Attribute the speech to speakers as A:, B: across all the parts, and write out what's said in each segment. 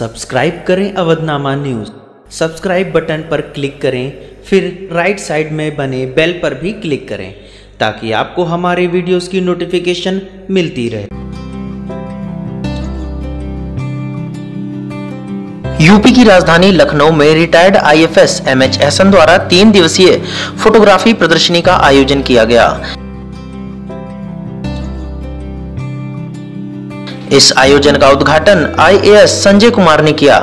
A: Subscribe करें Avadhnama news. Subscribe button पर click करें, फिर राइट साइड में बने बेल पर भी क्लिक करें ताकि आपको हमारे वीडियोस की नोटिफिकेशन मिलती रहे।
B: यूपी की राजधानी लखनऊ में रिटायर्ड आईएफएस एमएच एहसन द्वारा 3 दिवसीय फोटोग्राफी प्रदर्शनी का आयोजन किया गया। इस आयोजन का उद्घाटन आईएएस संजय कुमार ने किया।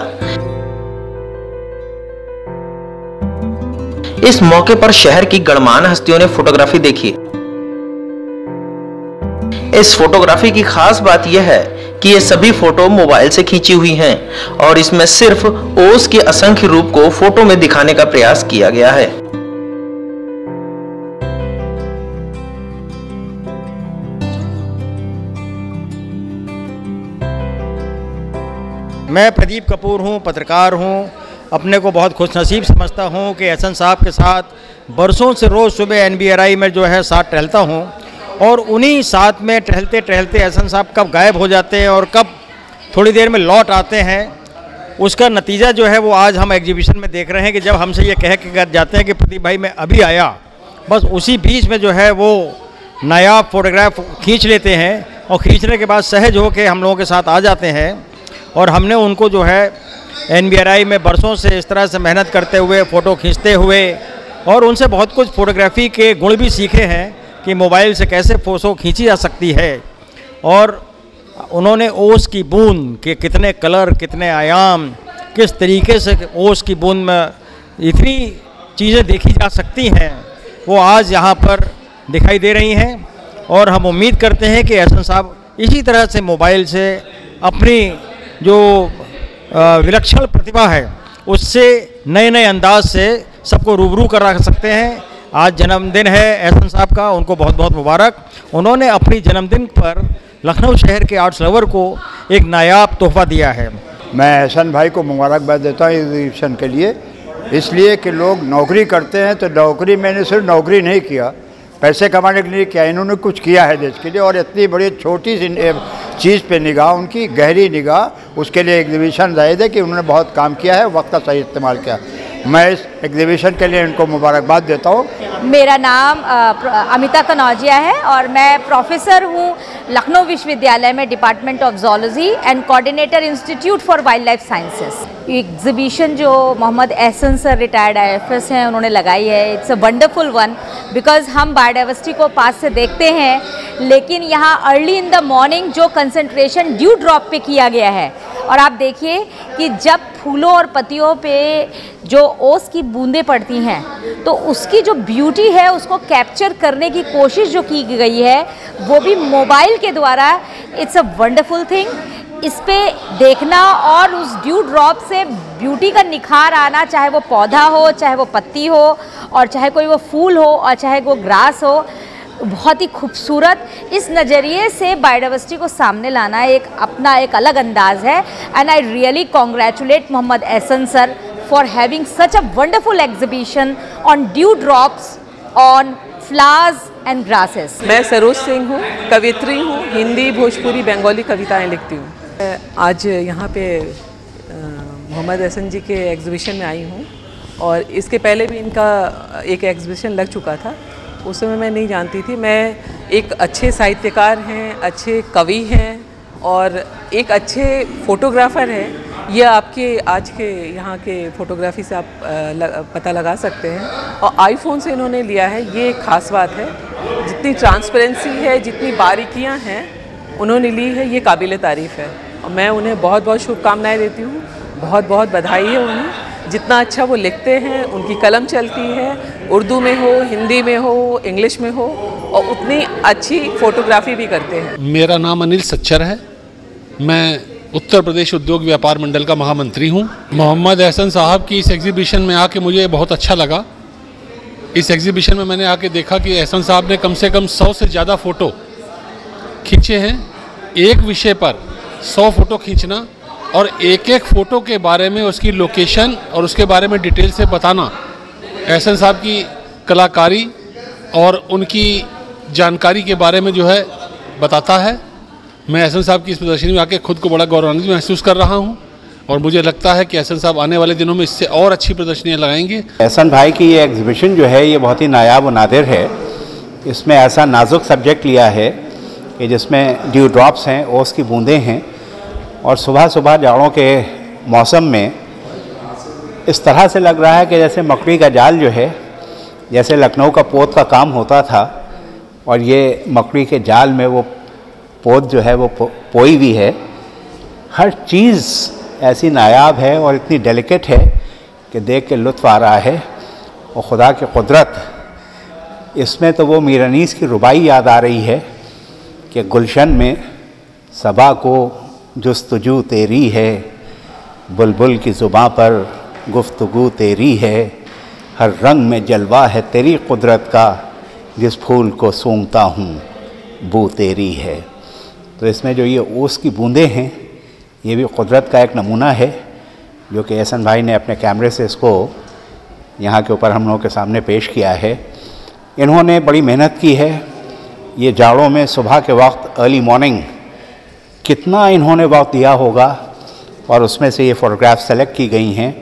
B: इस मौके पर शहर की गणमान्य हस्तियों ने फोटोग्राफी देखी। इस फोटोग्राफी की खास बात यह है कि ये सभी फोटो मोबाइल से खींची हुई हैं और इसमें सिर्फ ओस के असंख्य रूप को फोटो में दिखाने का प्रयास किया गया है।
C: मैं प्रदीप कपूर हूं, पत्रकार हूं। अपने को बहुत खुशनसीब समझता हूं कि एहसन साहब के साथ बरसों से रोज़ सुबह एनबीआरआई में जो है साथ टहलता हूं और उन्हीं साथ में टहलते टहलते एहसन साहब कब गायब हो जाते हैं और कब थोड़ी देर में लौट आते हैं, उसका नतीजा जो है वो आज हम एग्जीबिशन में देख रहे हैं कि जब हमसे ये कह के जाते हैं कि प्रदीप भाई मैं अभी आया, बस उसी बीच में जो है वो नायाब फोटोग्राफ खींच लेते हैं और खींचने के बाद सहज हो के हम लोगों के साथ आ जाते हैं। और हमने उनको जो है एनबीआरआई में बरसों से इस तरह से मेहनत करते हुए फ़ोटो खींचते हुए और उनसे बहुत कुछ फ़ोटोग्राफ़ी के गुण भी सीखे हैं कि मोबाइल से कैसे फ़ोटो खींची जा सकती है। और उन्होंने ओस की बूंद के कितने कलर, कितने आयाम, किस तरीके से ओस की बूंद में इतनी चीज़ें देखी जा सकती हैं, वो आज यहाँ पर दिखाई दे रही हैं। और हम उम्मीद करते हैं कि एहसन साहब इसी तरह से मोबाइल से अपनी जो विलक्षण प्रतिभा है उससे नए नए अंदाज से सबको रूबरू करा सकते हैं। आज जन्मदिन है एहसन साहब का, उनको बहुत बहुत मुबारक। उन्होंने अपनी जन्मदिन पर लखनऊ शहर के आर्ट्स लवर को एक नायाब तोहफा दिया है।
D: मैं एहसन भाई को मुबारकबाद देता हूँ एग्जीबिशन के लिए, इसलिए कि लोग नौकरी करते हैं तो नौकरी, मैंने सिर्फ नौकरी नहीं किया, पैसे कमाने के लिए किया, इन्होंने कुछ किया है देश के लिए। और इतनी बड़ी छोटी सी चीज़ पे निगाह, उनकी गहरी निगाह, उसके लिए एग्जीबिशन जायज़ है कि उन्होंने बहुत काम किया है, वक्त का सही इस्तेमाल किया। मैं इस एग्जीबिशन के लिए इनको मुबारकबाद देता हूँ।
E: मेरा नाम अमिता कनौजिया है और मैं प्रोफेसर हूँ लखनऊ विश्वविद्यालय में department of zoology and coordinator institute for wildlife sciences. Exhibition जो Mohammad Ehsan sir retired IFS हैं उन्होंने लगाई है, it's a wonderful one because हम बायोडाइवर्सिटी को पास से देखते हैं, लेकिन यहाँ अर्ली इन द मॉर्निंग जो कंसंट्रेशन ड्यू ड्रॉप पे किया गया है, और आप देखिए कि जब फूलों और पत्तियों पे जो ओस की बूंदें पड़ती हैं तो उसकी जो ब्यूटी है उसको कैप्चर करने की कोशिश जो की गई है वो भी मोबाइल के द्वारा, इट्स अ वंडरफुल थिंग। इस पे देखना और उस ड्यू ड्रॉप से ब्यूटी का निखार आना, चाहे वो पौधा हो, चाहे वो पत्ती हो, और चाहे कोई वो फूल हो, और चाहे वो ग्रास हो, बहुत ही खूबसूरत। इस नज़रिए से बायोडाइवर्सिटी को सामने लाना एक अपना एक अलग अंदाज है। And I really congratulate Mohammed Ehsan sir for having such a wonderful exhibition on dew drops on flowers and grasses.
F: मैं सरोज सिंह हूँ, कवित्री हूँ, हिंदी, भोजपुरी, बंगाली कविताएं लिखती हूँ। आज यहाँ पे मोहम्मद एहसन जी के एग्जीबिशन में आई हूँ और इसके पहले भी इनका एक एग्जीबिशन लग चुका था, उस समय मैं नहीं जानती थी। मैं एक अच्छे साहित्यकार हैं, अच्छे कवि हैं और एक अच्छे फ़ोटोग्राफ़र हैं, यह आपके आज के यहाँ के फ़ोटोग्राफ़ी से आप पता लगा सकते हैं। और आईफोन से इन्होंने लिया है, ये एक ख़ास बात है। जितनी ट्रांसपेरेंसी है, जितनी बारीकियाँ हैं उन्होंने ली है, ये काबिल तारीफ़ है और मैं उन्हें बहुत बहुत शुभकामनाएँ देती हूँ। बहुत बहुत बधाई है उन्हें, जितना अच्छा वो लिखते हैं, उनकी कलम चलती है, उर्दू में हो, हिंदी में हो, इंग्लिश में हो, और उतनी अच्छी फ़ोटोग्राफी भी करते हैं।
G: मेरा नाम अनिल सच्चर है, मैं उत्तर प्रदेश उद्योग व्यापार मंडल का महामंत्री हूँ। मोहम्मद एहसन साहब की इस एग्जीबिशन में आके मुझे बहुत अच्छा लगा। इस एग्जीबिशन में मैंने आके देखा कि एहसन साहब ने कम से कम 100 से ज़्यादा फ़ोटो खींचे हैं। एक विषय पर 100 फ़ोटो खींचना और एक एक फ़ोटो के बारे में उसकी लोकेशन और उसके बारे में डिटेल से बताना एहसन साहब की कलाकारी और उनकी जानकारी के बारे में जो है बताता है। मैं एहसन साहब की इस प्रदर्शनी में आके खुद को बड़ा गौरवान्वित महसूस कर रहा हूँ और मुझे लगता है कि एहसन साहब आने वाले दिनों में इससे और अच्छी प्रदर्शनियाँ लगाएंगे।
H: एहसन भाई की ये एग्जीबिशन जो है ये बहुत ही नायाब व नादिर है। इसमें ऐसा नाजुक सब्जेक्ट लिया है कि जिसमें ड्यू ड्रॉप्स हैं, ओस की बूंदें हैं, और सुबह सुबह जाड़ों के मौसम में इस तरह से लग रहा है कि जैसे मकड़ी का जाल जो है, जैसे लखनऊ का पोत का काम होता था और ये मकड़ी के जाल में वो पोत जो है वो पोई हुई है। हर चीज़ ऐसी नायाब है और इतनी डेलिकेट है कि देख के लुत्फ़ आ रहा है। और ख़ुदा की कुदरत, इसमें तो वो मीर अनीस की रुबाई याद आ रही है कि गुलशन में सबा को जुस्तजू तेरी है, बुलबुल की ज़ुबां पर गुफ्तगू तेरी है, हर रंग में जलवा है तेरी कुदरत का, जिस फूल को सूंघता हूँ बू तेरी है। तो इसमें जो ये ओस की बूंदें हैं ये भी कुदरत का एक नमूना है जो कि एहसन भाई ने अपने कैमरे से इसको यहाँ के ऊपर हम लोगों के सामने पेश किया है। इन्होंने बड़ी मेहनत की है। ये जाड़ों में सुबह के वक्त अर्ली मॉर्निंग कितना इन्होंने वक्त दिया होगा और उसमें से ये फ़ोटोग्राफ सेलेक्ट की गई हैं।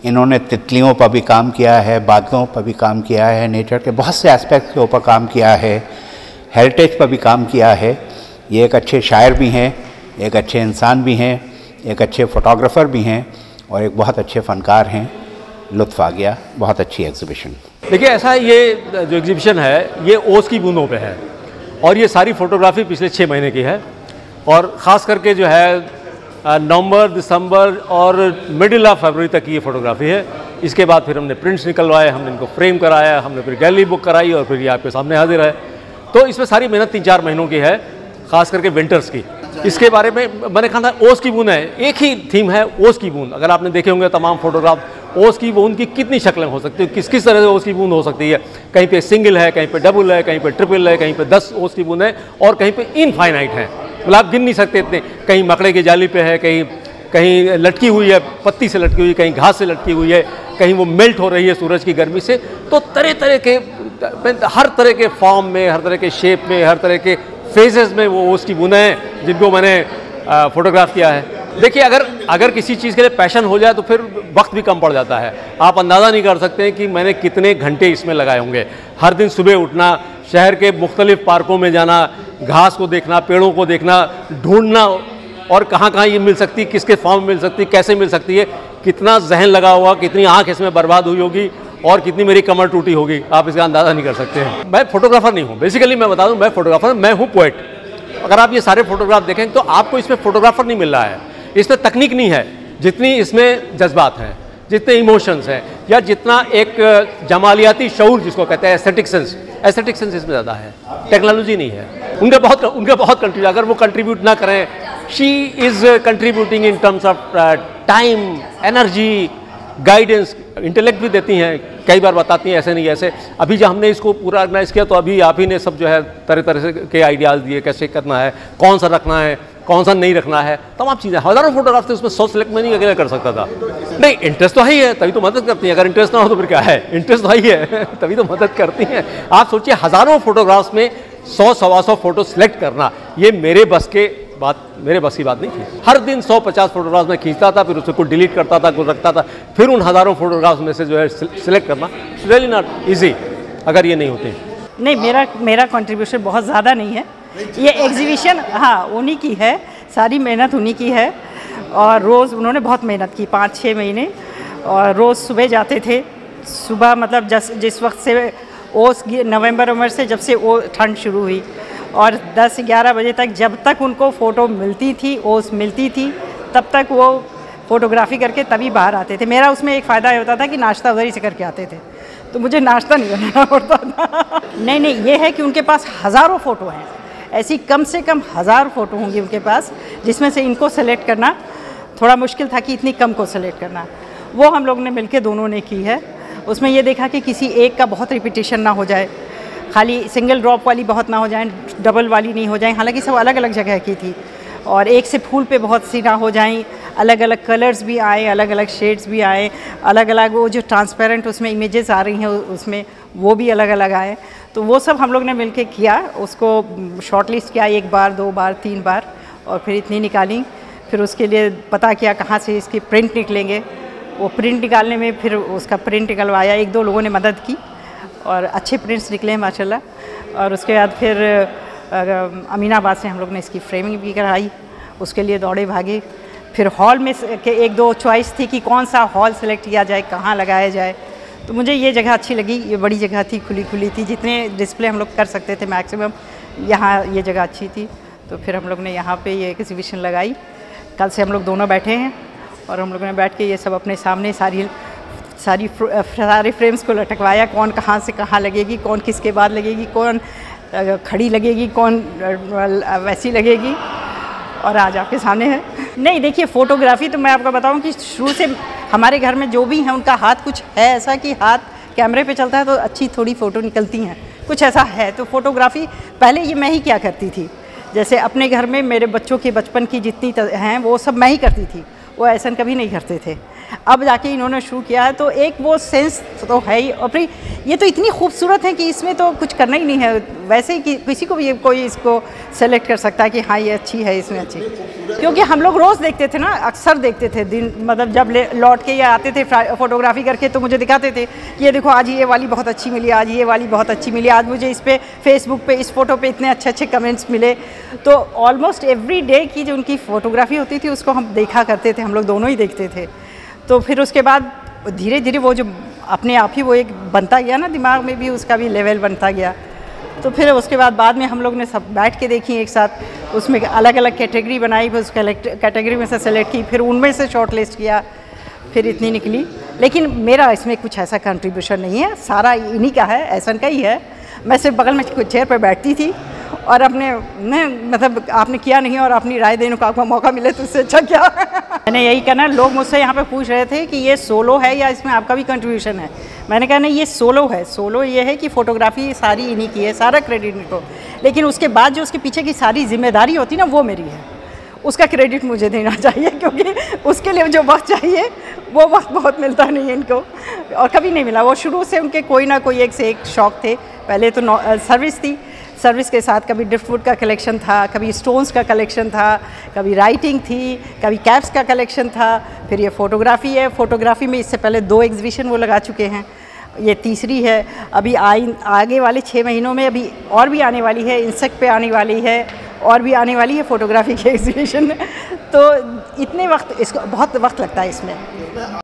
H: इन्होंने तितलियों पर भी काम किया है, बादलों पर भी काम किया है, नेचर के बहुत से एस्पेक्ट्स के ऊपर काम किया है, हेरिटेज पर भी काम किया है। ये एक अच्छे शायर भी हैं, एक अच्छे इंसान भी हैं, एक अच्छे फ़ोटोग्राफ़र भी हैं और एक बहुत अच्छे फ़नकार हैं। लुत्फ़ आ गया, बहुत अच्छी एग्ज़िबिशन।
I: देखिए, ऐसा ये जो एग्ज़िबिशन है ये ओस की बूंदों पे है और ये सारी फ़ोटोग्राफ़ी पिछले 6 महीने की है और ख़ास करके जो है नवंबर, दिसंबर और मिडिल ऑफ फरवरी तक की ये फ़ोटोग्राफ़ी है। इसके बाद फिर हमने प्रिंट्स निकलवाए, हमने इनको फ्रेम कराया, हमने फिर गैलरी बुक कराई और फिर ये आपके सामने हाजिर है। तो इसमें सारी मेहनत 3-4 महीनों की है, ख़ास करके विंटर्स की। इसके बारे में मैंने कहा था ओस की बूंद है, एक ही थीम है ओस की बूंद। अगर आपने देखे होंगे तमाम फोटोग्राफ, ओस की बूंद की कितनी शक्लें हो सकती है, किस किस तरह से ओस की बूंद हो सकती है। कहीं पे सिंगल है, कहीं पे डबल है, कहीं पे ट्रिपल है, कहीं पे 10 ओस की बूंद है और कहीं पे इनफाइनाइट है, मतलब आप गिन नहीं सकते इतने। कहीं मकड़े की जाली पे है, कहीं लटकी हुई है, पत्ती से लटकी हुई, कहीं घास से लटकी हुई है, कहीं वो मेल्ट हो रही है सूरज की गर्मी से। तो तरह तरह के, हर तरह के फॉर्म में, हर तरह के शेप में, हर तरह के फेजेस में वो ओस की बूंदें हैं जिनको मैंने फ़ोटोग्राफ किया है। देखिए, अगर किसी चीज़ के लिए पैशन हो जाए तो फिर वक्त भी कम पड़ जाता है। आप अंदाज़ा नहीं कर सकते कि मैंने कितने घंटे इसमें लगाए होंगे। हर दिन सुबह उठना, शहर के मुख्तलिफ पार्कों में जाना, घास को देखना, पेड़ों को देखना, ढूंढना और कहाँ ये मिल सकती, किसके फॉर्म में मिल सकती, कैसे मिल सकती है, कितना जहन लगा हुआ, कितनी आँख इसमें बर्बाद हुई होगी और कितनी मेरी कमर टूटी होगी, आप इसका अंदाज़ा नहीं कर सकते हैं। मैं फोटोग्राफर नहीं हूँ, बेसिकली मैं बता दूँ, मैं फोटोग्राफर, मैं हूँ पोएट। अगर आप ये सारे फोटोग्राफ देखें तो आपको इसमें फोटोग्राफर नहीं मिल रहा है, इसमें तकनीक नहीं है जितनी इसमें जज्बात हैं, जितने इमोशंस हैं, या जितना एक जमालियाती शऊर जिसको कहते हैं, एस्थेटिक सेंस इसमें ज़्यादा है, टेक्नोलॉजी नहीं है। उनके बहुत कंट्रीब्यूट, अगर वो कंट्रीब्यूट ना करें, she is contributing in terms of time, energy, guidance, intellect भी देती हैं, कई बार बताती हैं ऐसे नहीं ऐसे। अभी जब हमने इसको पूरा ऑर्गेनाइज़ किया तो अभी आप ही ने सब जो है तरह तरह के आइडियाज़ दिए, कैसे करना है, कौन सा रखना है, कौन सा नहीं रखना है, तमाम चीज़ें। हज़ारों फोटोग्राफ थे उसमें, 100 सेलेक्ट में नहीं अकेला कर सकता था। नहीं, इंटरेस्ट तो है ही है, तभी तो मदद करती हैं। अगर इंटरेस्ट ना हो तो फिर क्या है, इंटरेस्ट तो है ही है तभी तो मदद करती हैं। आप सोचिए, हज़ारों फोटोग्राफ्स में 100-125 फ़ोटो सेलेक्ट करना, ये मेरे बस की बात नहीं थी। हर दिन 100-50 फोटोग्राफ्स में खींचता था, फिर उसको कुछ डिलीट करता था, कुछ रखता था, फिर उन हज़ारों फोटोग्राफ्स में से जो है सिलेक्ट करना रियली नॉट ईजी अगर ये नहीं होते।
J: नहीं, मेरा कंट्रीब्यूशन बहुत ज़्यादा नहीं है। ये एग्जीबिशन हाँ उन्हीं की है, सारी मेहनत उन्हीं की है। और रोज़ उन्होंने बहुत मेहनत की, 5-6 महीने, और रोज़ सुबह जाते थे। सुबह मतलब जिस वक्त से ओस नवंबर से जब से वो ठंड शुरू हुई, और 10-11 बजे तक, जब तक उनको फ़ोटो मिलती थी, ओस मिलती थी, तब तक वो फ़ोटोग्राफी करके तभी बाहर आते थे। मेरा उसमें एक फ़ायदा होता था कि नाश्ता उधर ही से करके आते थे, तो मुझे नाश्ता नहीं बनाना पड़ता था। नहीं, ये है कि उनके पास हज़ारों फ़ोटो हैं, ऐसी कम से कम 1000 फ़ोटो होंगी उनके पास, जिसमें से इनको सेलेक्ट करना थोड़ा मुश्किल था कि इतनी कम को सेलेक्ट करना। वो हम लोग ने मिलके दोनों ने की है। उसमें ये देखा कि किसी एक का बहुत रिपीटिशन ना हो जाए, खाली सिंगल ड्रॉप वाली बहुत ना हो जाए, डबल वाली नहीं हो जाए। हालांकि सब अलग अलग जगह की थी, और एक से फूल पे बहुत सी ना हो जाएं, अलग अलग कलर्स भी आए, अलग अलग शेड्स भी आए, अलग अलग वो जो ट्रांसपेरेंट उसमें इमेजेस आ रही हैं उसमें वो भी अलग अलग आए। तो वो सब हम लोग ने मिलके किया, उसको शॉर्ट लिस्ट किया 1 बार, 2 बार, 3 बार, और फिर इतनी निकाली। फिर उसके लिए पता किया कहाँ से इसके प्रिंट निकलेंगे। वो प्रिंट निकालने में फिर उसका प्रिंट निकलवाया, 1-2 लोगों ने मदद की और अच्छे प्रिंट्स निकले माशाल्लाह। और उसके बाद फिर अमीनाबाद से हम लोग ने इसकी फ्रेमिंग भी कराई, उसके लिए दौड़े भागे। फिर हॉल में के 1-2 चॉइस थी कि कौन सा हॉल सेलेक्ट किया जाए, कहाँ लगाया जाए। तो मुझे ये जगह अच्छी लगी, ये बड़ी जगह थी, खुली थी, जितने डिस्प्ले हम लोग कर सकते थे मैक्सिमम, यहाँ ये जगह अच्छी थी। तो फिर हम लोग ने यहाँ पे ये एग्जीबिशन लगाई। कल से हम लोग दोनों बैठे हैं और हम लोगों ने बैठ के ये सब अपने सामने सारे फ्रेम्स को लटकवाया, कौन कहाँ से कहाँ लगेगी, कौन किसके बाद लगेगी, कौन खड़ी लगेगी, कौन वैसी लगेगी, और आज आपके सामने है। नहीं देखिए, फ़ोटोग्राफ़ी तो मैं आपको बताऊं कि शुरू से हमारे घर में जो भी हैं उनका हाथ कुछ है ऐसा कि हाथ कैमरे पे चलता है तो अच्छी थोड़ी फ़ोटो निकलती हैं, कुछ ऐसा है। तो फ़ोटोग्राफ़ी पहले ये मैं ही क्या करती थी, जैसे अपने घर में मेरे बच्चों के बचपन की जितनी हैं वो सब मैं ही करती थी, वो ऐसा कभी नहीं करते थे। अब जाके इन्होंने शुरू किया है तो एक वो सेंस तो है ही। और फिर ये तो इतनी खूबसूरत है कि इसमें तो कुछ करना ही नहीं है, वैसे ही कि किसी को भी कोई इसको सेलेक्ट कर सकता है कि हाँ ये अच्छी है, इसमें अच्छी। क्योंकि हम लोग रोज़ देखते थे ना, अक्सर देखते थे दिन, मतलब जब लौट के या आते थे फ़ोटोग्राफ़ी करके तो मुझे दिखाते थे कि ये देखो आज ये वाली बहुत अच्छी मिली, आज ये वाली बहुत अच्छी मिली, आज मुझे इस पर फेसबुक पे इस फ़ोटो पे इतने अच्छे कमेंट्स मिले। तो ऑलमोस्ट एवरी डे की जो उनकी फ़ोटोग्राफ़ी होती थी उसको हम देखा करते थे, हम लोग दोनों ही देखते थे। तो फिर उसके बाद धीरे धीरे वो जो अपने आप ही वो एक बनता गया ना, दिमाग में भी उसका भी लेवल बनता गया। तो फिर उसके बाद में हम लोग ने सब बैठ के देखी एक साथ, उसमें अलग अलग कैटेगरी बनाई, फिर उस कैटेगरी में से सेलेक्ट की, फिर उनमें से शॉर्ट लिस्ट किया, फिर इतनी निकली। लेकिन मेरा इसमें कुछ ऐसा कंट्रीब्यूशन नहीं है, सारा इन्हीं का है, ऐसा का ही है। मैं सिर्फ बगल में कुछ चेयर पर बैठती थी और अपने मतलब आपने किया नहीं और अपनी राय देने का आपको मौका मिले तो उससे अच्छा क्या। मैंने यही कहना, लोग मुझसे यहाँ पे पूछ रहे थे कि ये सोलो है या इसमें आपका भी कंट्रीब्यूशन है। मैंने कहा नहीं, ये सोलो है। सोलो ये है कि फ़ोटोग्राफ़ी सारी इन्हीं की है, सारा क्रेडिट इनको, लेकिन उसके बाद जो उसके पीछे की सारी जिम्मेदारी होती ना वो मेरी है, उसका क्रेडिट मुझे देना चाहिए, क्योंकि उसके लिए जो वक्त चाहिए वो वक्त बहुत मिलता नहीं है इनको, और कभी नहीं मिला। वो शुरू से उनके कोई ना कोई एक से एक शौक़ थे। पहले तो सर्विस थी, सर्विस के साथ कभी ड्रिफ्टवुड का कलेक्शन था, कभी स्टोन्स का कलेक्शन था, कभी राइटिंग थी, कभी कैप्स का कलेक्शन था, फिर ये फ़ोटोग्राफ़ी है। फ़ोटोग्राफ़ी में इससे पहले 2 एग्जीबिशन वो लगा चुके हैं, ये तीसरी है। अभी आगे वाले 6 महीनों में अभी और भी आने वाली है, इंसेक्ट पे आने वाली है, और भी आने वाली है फ़ोटोग्राफ़ी की एग्जीबिशन। तो इतने वक्त, इसको बहुत वक्त लगता है इसमें।